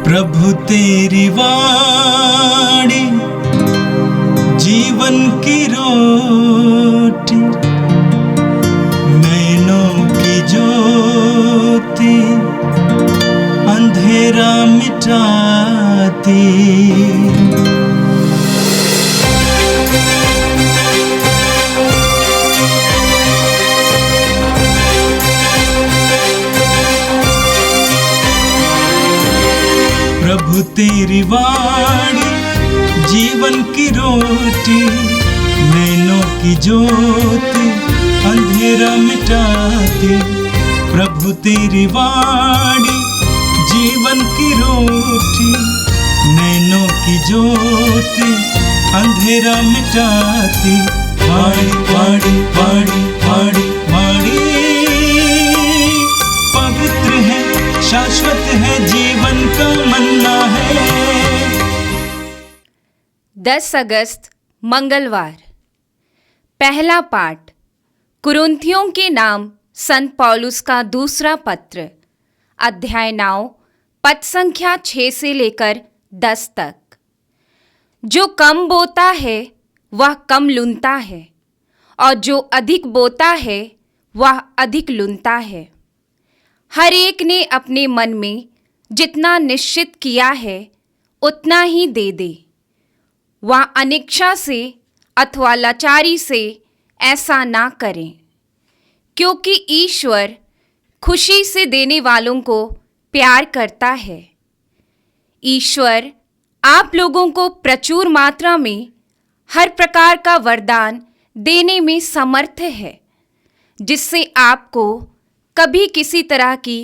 प्रभु तेरी वाणी जीवन की रोटी, नैनों की ज्योति अंधेरा मिटाती। प्रभु तेरी वाणी जीवन की रोटी, नैनों की ज्योति अंधेरा मिटाती। प्रभु तेरी वाणी जीवन की रोटी, नैनों की ज्योति अंधेरा मिटाती। वाणी वाणी वाणी वाणी वाणी पवित्र है, शाश्वत है, जीवन का मन्ना है। 10 अगस्त मंगलवार। पहला पाठ कुरिन्थियों के नाम संत पौलुस का दूसरा पत्र, अध्याय 9 पद संख्या 6 से लेकर 10 तक। जो कम बोता है वह कम लुनता है, और जो अधिक बोता है वह अधिक लुनता है। हर एक ने अपने मन में जितना निश्चित किया है उतना ही दे दे। वह अनिच्छा से अथवा लाचारी से ऐसा ना करें, क्योंकि ईश्वर खुशी से देने वालों को प्यार करता है। ईश्वर आप लोगों को प्रचुर मात्रा में हर प्रकार का वरदान देने में समर्थ है, जिससे आपको कभी किसी तरह की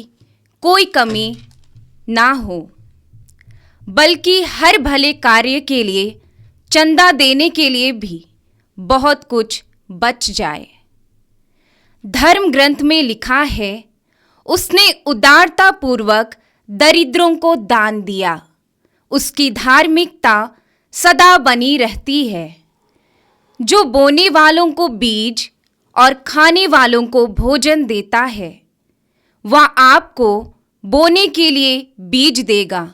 कोई कमी ना हो, बल्कि हर भले कार्य के लिए चंदा देने के लिए भी बहुत कुछ बच जाए। धर्म ग्रंथ में लिखा है, उसने उदारता पूर्वक दरिद्रों को दान दिया, उसकी धार्मिकता सदा बनी रहती है। जो बोने वालों को बीज और खाने वालों को भोजन देता है, वह आपको बोने के लिए बीज देगा,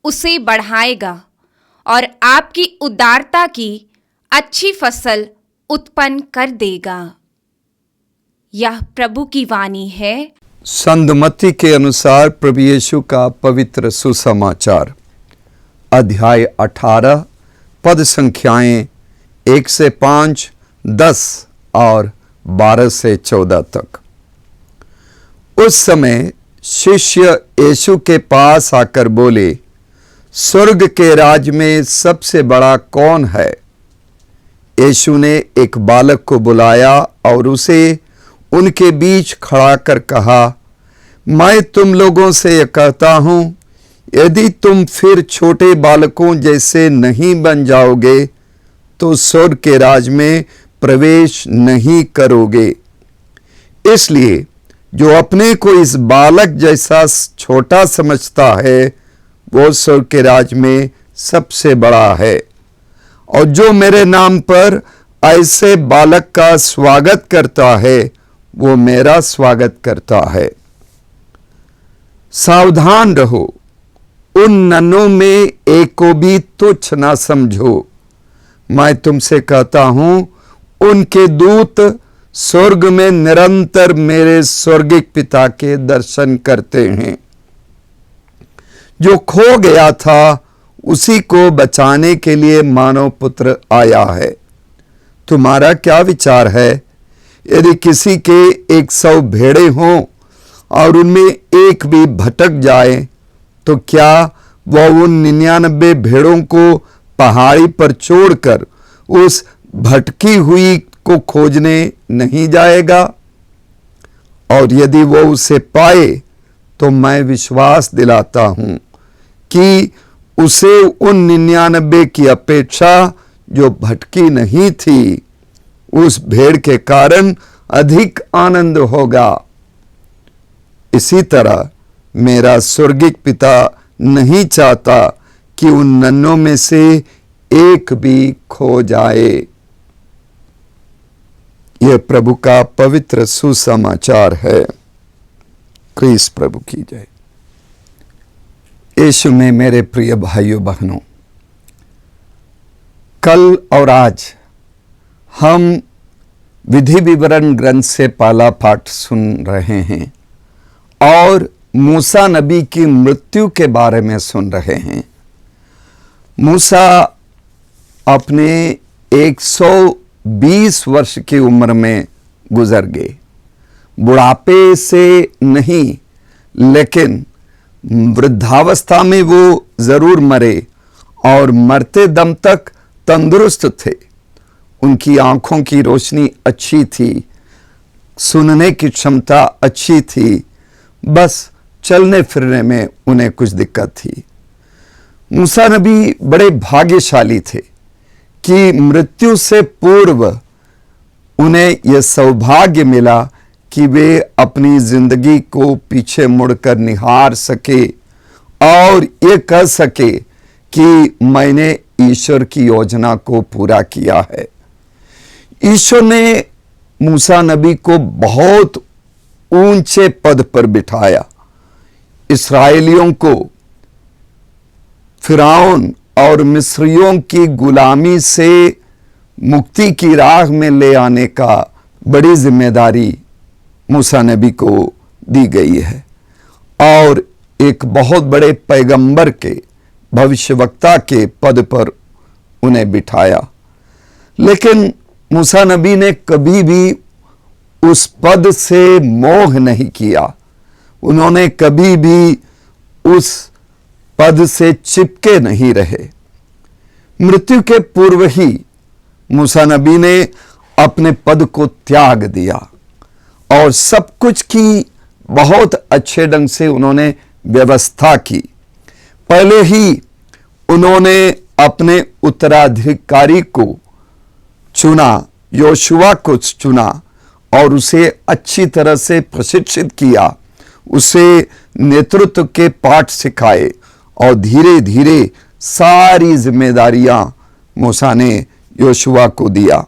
उसे बढ़ाएगा और आपकी उदारता की अच्छी फसल उत्पन्न कर देगा। यह प्रभु की वाणी है। संत मत्ती के अनुसार प्रभु यीशु का पवित्र सुसमाचार, अध्याय 18 पद संख्याएं 1 से 5, 10 और 12 से 14 तक। उस समय शिष्य यीशु के पास आकर बोले, स्वर्ग के राज में सबसे बड़ा कौन है? यीशु ने एक बालक को बुलाया और उसे उनके बीच खड़ा कर कहा, मैं तुम लोगों से यह कहता हूं, यदि तुम फिर छोटे बालकों जैसे नहीं बन जाओगे तो स्वर्ग के राज में प्रवेश नहीं करोगे। इसलिए जो अपने को इस बालक जैसा छोटा समझता है वो स्वर्ग के राज में सबसे बड़ा है। और जो मेरे नाम पर ऐसे बालक का स्वागत करता है वो मेरा स्वागत करता है। सावधान रहो, उन नन्हों में एक को भी तुच्छ ना समझो। मैं तुमसे कहता हूं, उनके दूत स्वर्ग में निरंतर मेरे स्वर्गिक पिता के दर्शन करते हैं। जो खो गया था उसी को बचाने के लिए मानव पुत्र आया है। तुम्हारा क्या विचार है? यदि किसी के 100 भेड़े हों और उनमें एक भी भटक जाए तो क्या वह उन 99 भेड़ों को पहाड़ी पर छोड़कर उस भटकी हुई को खोजने नहीं जाएगा? और यदि वो उसे पाए तो मैं विश्वास दिलाता हूं कि उसे उन 99 की अपेक्षा जो भटकी नहीं थी उस भेड़ के कारण अधिक आनंद होगा। इसी तरह मेरा स्वर्गिक पिता नहीं चाहता कि उन नन्हों में से एक भी खो जाए। यह प्रभु का पवित्र सुसमाचार है। क्रीस प्रभु की जय। यीशु में मेरे प्रिय भाइयों बहनों, कल और आज हम विधि विवरण ग्रंथ से पहला पाठ सुन रहे हैं और मूसा नबी की मृत्यु के बारे में सुन रहे हैं। मूसा अपने 120 वर्ष की उम्र में गुजर गए। बुढ़ापे से नहीं, लेकिन वृद्धावस्था में वो जरूर मरे और मरते दम तक तंदुरुस्त थे। उनकी आंखों की रोशनी अच्छी थी, सुनने की क्षमता अच्छी थी, बस चलने फिरने में उन्हें कुछ दिक्कत थी। मूसा नबी बड़े भाग्यशाली थे कि मृत्यु से पूर्व उन्हें यह सौभाग्य मिला कि वे अपनी जिंदगी को पीछे मुड़कर निहार सके और ये कह सके कि मैंने ईश्वर की योजना को पूरा किया है। ईश्वर ने मूसा नबी को बहुत ऊंचे पद पर बिठाया। इस्राएलियों को फिरौन और मिस्रियों की गुलामी से मुक्ति की राह में ले आने का बड़ी जिम्मेदारी मूसा नबी को दी गई है और एक बहुत बड़े पैगंबर के, भविष्यवक्ता के पद पर उन्हें बिठाया। लेकिन मूसा नबी ने कभी भी उस पद से मोह नहीं किया। उन्होंने कभी भी उस पद से चिपके नहीं रहे। मृत्यु के पूर्व ही मूसा नबी ने अपने पद को त्याग दिया और सब कुछ की बहुत अच्छे ढंग से उन्होंने व्यवस्था की। पहले ही उन्होंने अपने उत्तराधिकारी को चुना, योशुआ को चुना और उसे अच्छी तरह से प्रशिक्षित किया, उसे नेतृत्व के पाठ सिखाए और धीरे धीरे सारी जिम्मेदारियां मूसा ने योशुआ को दिया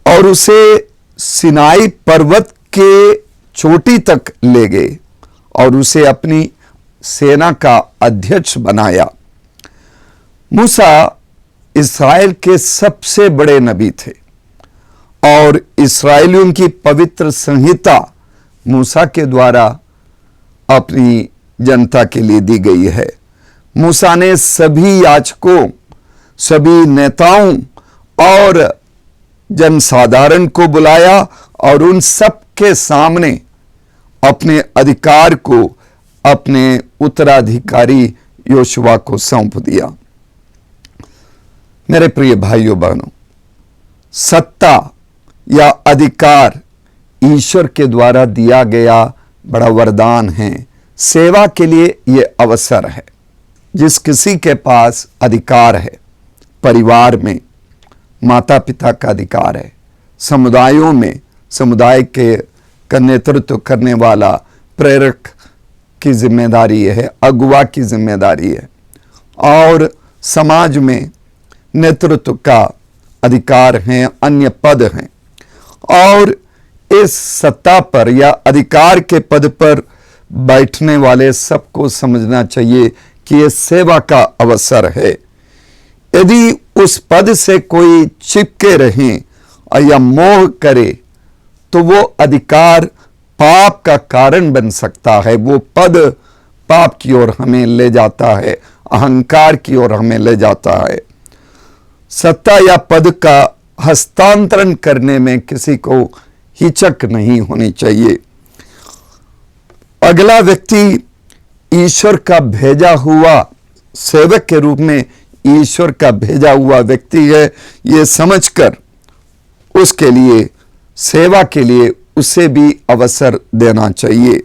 और उसे सिनाई पर्वत के चोटी तक ले गए और उसे अपनी सेना का अध्यक्ष बनाया। मूसा इस्राएल के सबसे बड़े नबी थे और इस्राएलियों की पवित्र संहिता मूसा के द्वारा अपनी जनता के लिए दी गई है। मूसा ने सभी याजकों, सभी नेताओं और जनसाधारण को बुलाया और उन सब के सामने अपने अधिकार को अपने उत्तराधिकारी योशुआ को सौंप दिया। मेरे प्रिय भाइयों बहनों, सत्ता या अधिकार ईश्वर के द्वारा दिया गया बड़ा वरदान है। सेवा के लिए यह अवसर है। जिस किसी के पास अधिकार है, परिवार में माता पिता का अधिकार है, समुदायों में समुदाय के का नेतृत्व करने वाला प्रेरक की जिम्मेदारी है, अगुवा की जिम्मेदारी है, और समाज में नेतृत्व का अधिकार है, अन्य पद हैं। और इस सत्ता पर या अधिकार के पद पर बैठने वाले सबको समझना चाहिए कि यह सेवा का अवसर है। यदि उस पद से कोई चिपके रहें या मोह करे तो वो अधिकार पाप का कारण बन सकता है। वो पद पाप की ओर हमें ले जाता है, अहंकार की ओर हमें ले जाता है। सत्ता या पद का हस्तांतरण करने में किसी को हिचक नहीं होनी चाहिए। अगला व्यक्ति ईश्वर का भेजा हुआ सेवक के रूप में ईश्वर का भेजा हुआ व्यक्ति है, ये समझकर उसके लिए सेवा के लिए उसे भी अवसर देना चाहिए।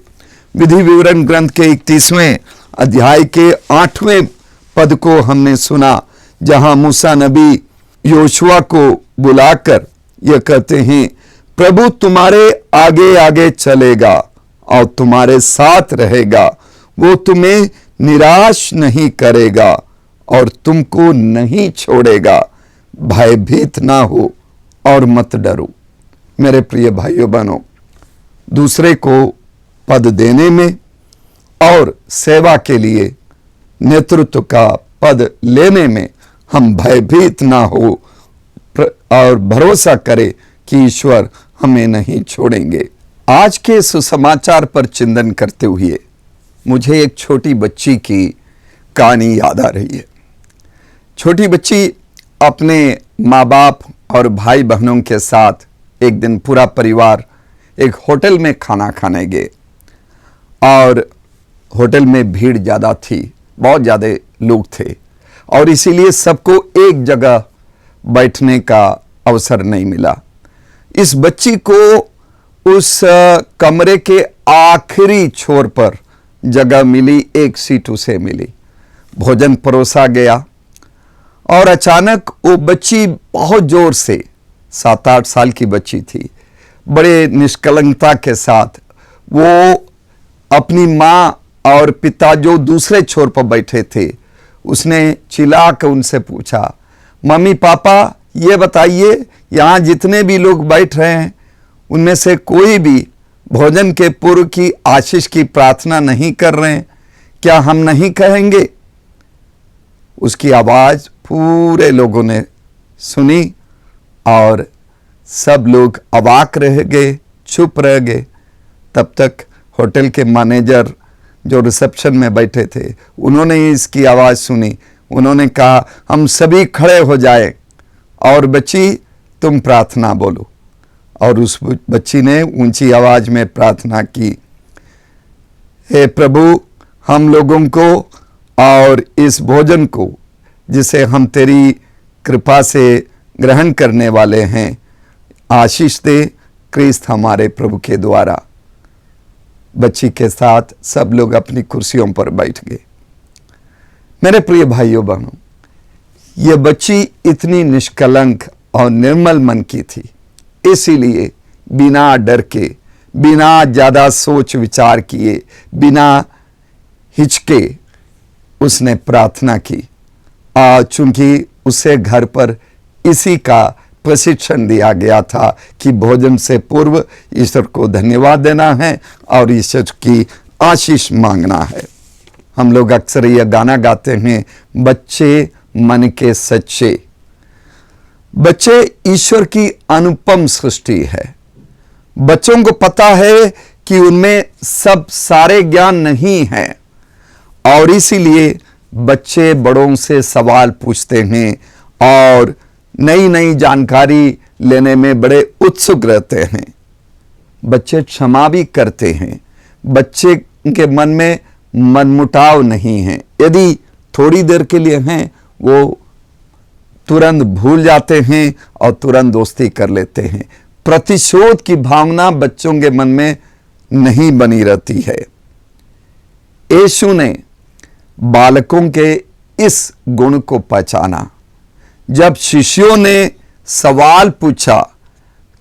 विधि विवरण ग्रंथ के 31वें अध्याय के 8वें पद को हमने सुना, जहां मूसा नबी योशुआ को बुलाकर यह कहते हैं, प्रभु तुम्हारे आगे आगे चलेगा और तुम्हारे साथ रहेगा, वो तुम्हें निराश नहीं करेगा और तुमको नहीं छोड़ेगा। भयभीत ना हो और मत डरो। मेरे प्रिय भाइयों बहनों, दूसरे को पद देने में और सेवा के लिए नेतृत्व का पद लेने में हम भयभीत ना हो और भरोसा करें कि ईश्वर हमें नहीं छोड़ेंगे। आज के सुसमाचार पर चिंतन करते हुए मुझे एक छोटी बच्ची की कहानी याद आ रही है। छोटी बच्ची अपने माँ बाप और भाई बहनों के साथ एक दिन पूरा परिवार एक होटल में खाना खाने गए और होटल में भीड़ ज़्यादा थी, बहुत ज़्यादा लोग थे और इसीलिए सबको एक जगह बैठने का अवसर नहीं मिला। इस बच्ची को उस कमरे के आखिरी छोर पर जगह मिली, एक सीट उसे मिली। भोजन परोसा गया और अचानक वो बच्ची बहुत जोर से, 7-8 साल की बच्ची थी, बड़े निष्कलंकता के साथ वो अपनी माँ और पिता जो दूसरे छोर पर बैठे थे, उसने चिल्ला कर उनसे पूछा, मम्मी पापा ये बताइए यहाँ जितने भी लोग बैठ रहे हैं उनमें से कोई भी भोजन के पूर्व की आशीष की प्रार्थना नहीं कर रहे हैं, क्या हम नहीं कहेंगे? उसकी आवाज़ पूरे लोगों ने सुनी और सब लोग अवाक रह गए, चुप रह गए। तब तक होटल के मैनेजर जो रिसेप्शन में बैठे थे, उन्होंने इसकी आवाज़ सुनी। उन्होंने कहा, हम सभी खड़े हो जाए और बच्ची तुम प्रार्थना बोलो। और उस बच्ची ने ऊंची आवाज़ में प्रार्थना की, हे प्रभु, हम लोगों को और इस भोजन को जिसे हम तेरी कृपा से ग्रहण करने वाले हैं, आशीष दे क्रिस्त हमारे प्रभु के द्वारा। बच्ची के साथ सब लोग अपनी कुर्सियों पर बैठ गए। मेरे प्रिय भाइयों बहनों, ये बच्ची इतनी निष्कलंक और निर्मल मन की थी, इसीलिए बिना डर के, बिना ज़्यादा सोच विचार किए, बिना हिचके उसने प्रार्थना की। चूंकि उसे घर पर इसी का प्रशिक्षण दिया गया था कि भोजन से पूर्व ईश्वर को धन्यवाद देना है और ईश्वर की आशीष मांगना है। हम लोग अक्सर यह गाना गाते हैं, बच्चे मन के सच्चे। बच्चे ईश्वर की अनुपम सृष्टि है। बच्चों को पता है कि उनमें सब सारे ज्ञान नहीं है और इसीलिए बच्चे बड़ों से सवाल पूछते हैं और नई नई जानकारी लेने में बड़े उत्सुक रहते हैं। बच्चे क्षमा भी करते हैं। बच्चे के मन में मनमुटाव नहीं है। यदि थोड़ी देर के लिए हैं, वो तुरंत भूल जाते हैं और तुरंत दोस्ती कर लेते हैं। प्रतिशोध की भावना बच्चों के मन में नहीं बनी रहती है। यीशु ने बालकों के इस गुण को पहचाना। जब शिष्यों ने सवाल पूछा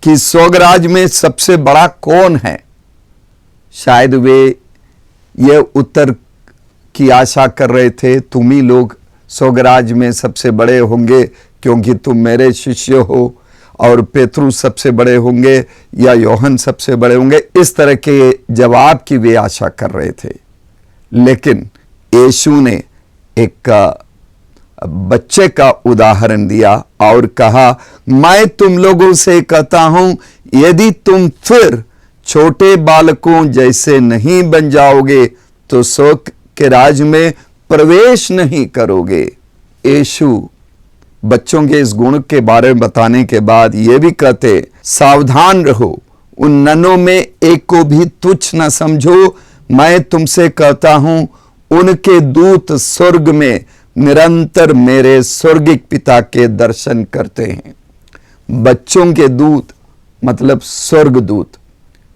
कि स्वर्गराज में सबसे बड़ा कौन है, शायद वे ये उत्तर की आशा कर रहे थे, तुम ही लोग स्वर्गराज में सबसे बड़े होंगे क्योंकि तुम मेरे शिष्य हो, और पेतरू सबसे बड़े होंगे या योहन सबसे बड़े होंगे। इस तरह के जवाब की वे आशा कर रहे थे। लेकिन यीशु ने एक बच्चे का उदाहरण दिया और कहा, मैं तुम लोगों से कहता हूं, यदि तुम फिर छोटे बालकों जैसे नहीं बन जाओगे तो स्वर्ग के राज में प्रवेश नहीं करोगे। यीशु बच्चों के इस गुण के बारे में बताने के बाद ये भी कहते, सावधान रहो, उन नन्हों में एक को भी तुच्छ न समझो। मैं तुमसे कहता हूं, उनके दूत स्वर्ग में निरंतर मेरे स्वर्गिक पिता के दर्शन करते हैं। बच्चों के दूत मतलब स्वर्गदूत।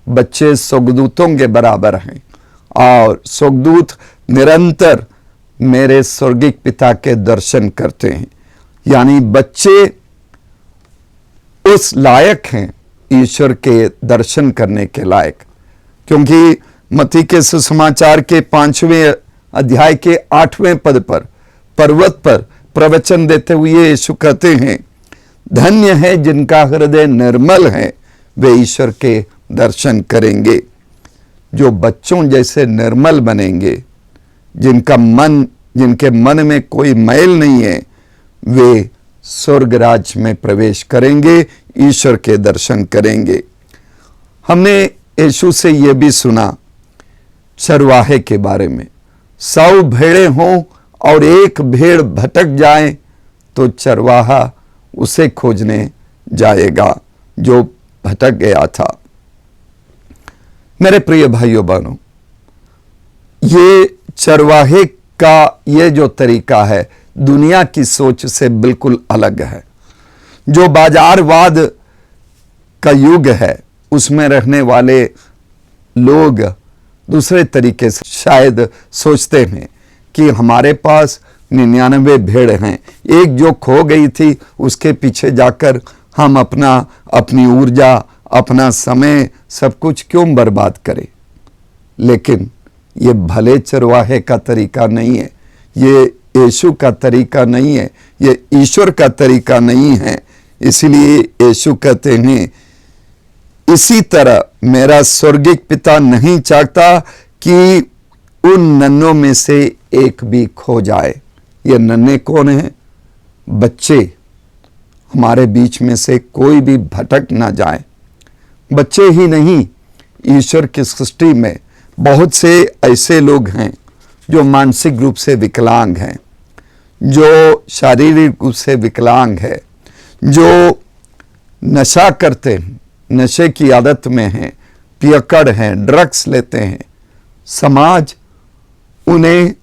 बच्चे स्वर्गदूतों के बराबर हैं और स्वर्गदूत निरंतर मेरे स्वर्गिक पिता के दर्शन करते हैं। यानी बच्चे उस लायक हैं ईश्वर के दर्शन करने के लायक, क्योंकि मत्ती के सुसमाचार के 5वें अध्याय के 8वें पद पर पर्वत पर प्रवचन देते हुए यीशु कहते हैं, धन्य है जिनका हृदय निर्मल है, वे ईश्वर के दर्शन करेंगे। जो बच्चों जैसे निर्मल बनेंगे, जिनके मन में कोई मैल नहीं है, वे स्वर्ग राज्य में प्रवेश करेंगे, ईश्वर के दर्शन करेंगे। हमने यीशु से यह भी सुना चरवाहे के बारे में, 100 भेड़ें हों और एक भेड़ भटक जाए तो चरवाहा उसे खोजने जाएगा जो भटक गया था। मेरे प्रिय भाइयों बहनों, ये चरवाहे का ये जो तरीका है दुनिया की सोच से बिल्कुल अलग है। जो बाजारवाद का युग है उसमें रहने वाले लोग दूसरे तरीके से शायद सोचते हैं कि हमारे पास 99 भेड़ हैं, एक जो खो गई थी उसके पीछे जाकर हम अपनी ऊर्जा, अपना समय, सब कुछ क्यों बर्बाद करें। लेकिन ये भले चरवाहे का तरीका नहीं है, ये यीशु का तरीका नहीं है, ये ईश्वर का तरीका नहीं है। इसलिए यीशु कहते हैं, इसी तरह मेरा स्वर्गिक पिता नहीं चाहता कि उन नन्हों में से एक भी खो जाए। ये नन्हे कौन हैं? बच्चे। हमारे बीच में से कोई भी भटक ना जाए। बच्चे ही नहीं, ईश्वर की सृष्टि में बहुत से ऐसे लोग हैं जो मानसिक रूप से विकलांग हैं, जो शारीरिक रूप से विकलांग है, जो नशा करते हैं, नशे की आदत में हैं, पियक्कड़ हैं, ड्रग्स लेते हैं। समाज उन्हें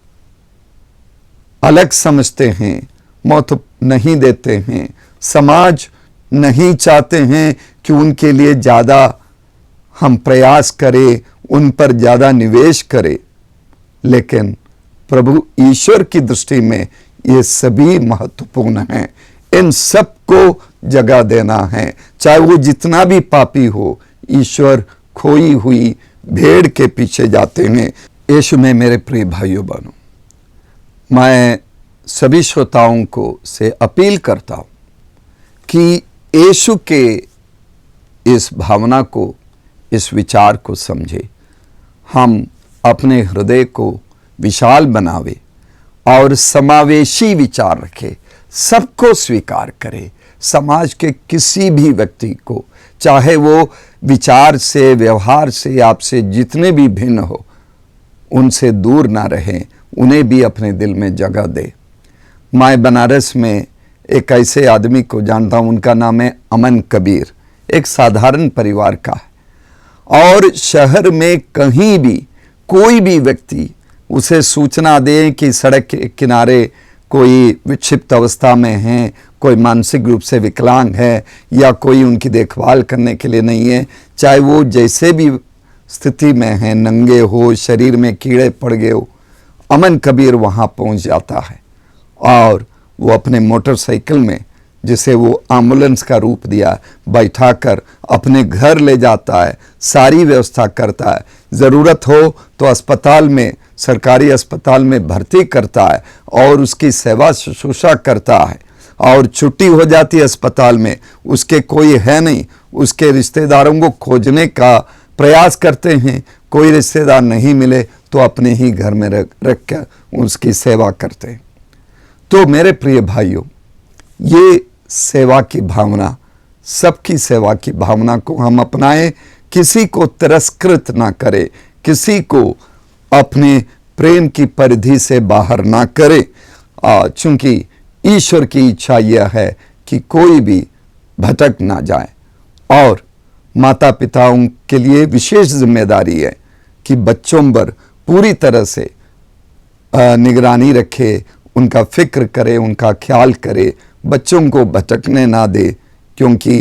अलग समझते हैं, मौत नहीं देते हैं। समाज नहीं चाहते हैं कि उनके लिए ज़्यादा हम प्रयास करें, उन पर ज़्यादा निवेश करें। लेकिन प्रभु ईश्वर की दृष्टि में ये सभी महत्वपूर्ण हैं। इन सब को जगह देना है, चाहे वो जितना भी पापी हो। ईश्वर खोई हुई भेड़ के पीछे जाते हैं। यीशु में मेरे प्रिय भाइयों बहनों, मैं सभी श्रोताओं को से अपील करता हूं कि यीशु के इस भावना को, इस विचार को समझे, हम अपने हृदय को विशाल बनावे और समावेशी विचार रखे, सबको स्वीकार करे। समाज के किसी भी व्यक्ति को, चाहे वो विचार से, व्यवहार से आपसे जितने भी भिन्न हो, उनसे दूर ना रहें, उन्हें भी अपने दिल में जगह दे। मैं बनारस में एक ऐसे आदमी को जानता हूं, उनका नाम है अमन कबीर। एक साधारण परिवार का है और शहर में कहीं भी कोई भी व्यक्ति उसे सूचना दे कि सड़क के किनारे कोई विक्षिप्त अवस्था में है, कोई मानसिक रूप से विकलांग है या कोई उनकी देखभाल करने के लिए नहीं है, चाहे वो जैसे भी स्थिति में है, नंगे हो, शरीर में कीड़े पड़ गए हो, अमन कबीर वहाँ पहुँच जाता है और वो अपने मोटरसाइकिल में, जिसे वो एम्बुलेंस का रूप दिया, बैठाकर अपने घर ले जाता है, सारी व्यवस्था करता है। ज़रूरत हो तो अस्पताल में, सरकारी अस्पताल में भर्ती करता है और उसकी सेवा शुश्रूषा करता है। और छुट्टी हो जाती है अस्पताल में, उसके कोई है नहीं, उसके रिश्तेदारों को खोजने का प्रयास करते हैं, कोई रिश्तेदार नहीं मिले तो अपने ही घर में रख कर उसकी सेवा करते हैं। तो मेरे प्रिय भाइयों, ये सेवा की भावना, सबकी सेवा की भावना को हम अपनाएं, किसी को तिरस्कृत ना करें, किसी को अपने प्रेम की परिधि से बाहर ना करें, चूंकि ईश्वर की इच्छा यह है कि कोई भी भटक ना जाए। और माता पिताओं के लिए विशेष जिम्मेदारी है कि बच्चों पर पूरी तरह से निगरानी रखे, उनका फिक्र करे, उनका ख्याल करे, बच्चों को भटकने ना दे, क्योंकि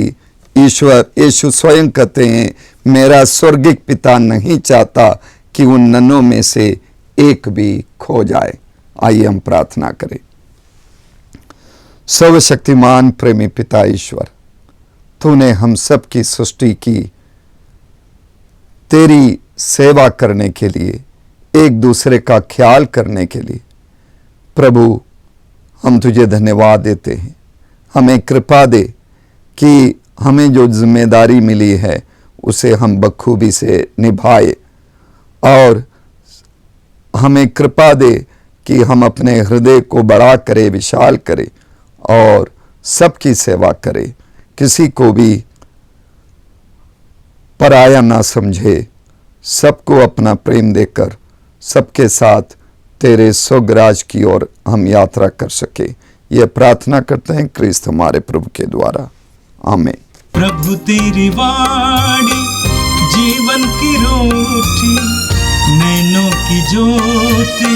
यीशु स्वयं कहते हैं, मेरा स्वर्गिक पिता नहीं चाहता कि उन नन्हों में से एक भी खो जाए। आइए हम प्रार्थना करें। सर्वशक्तिमान प्रेमी पिता ईश्वर, तूने हम सब की सृष्टि की तेरी सेवा करने के लिए, एक दूसरे का ख्याल करने के लिए। प्रभु, हम तुझे धन्यवाद देते हैं। हमें कृपा दे कि हमें जो जिम्मेदारी मिली है उसे हम बखूबी से निभाए और हमें कृपा दे कि हम अपने हृदय को बड़ा करें, विशाल करें और सबकी सेवा करें, किसी को भी पराया ना समझे, सबको अपना प्रेम देकर सबके साथ तेरे स्वर्गराज की ओर हम यात्रा कर सके। ये प्रार्थना करते हैं क्रिस्त हमारे प्रभु के द्वारा, आमीन। प्रभु तेरी वाणी जीवन की रोटी, नैनों की ज्योति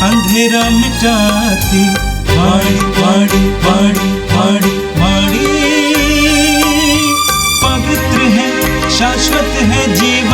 अंधेरा मिटाती। वाणी वाणी वाणी वाणी वाणी पवित्र है, शाश्वत है जीवन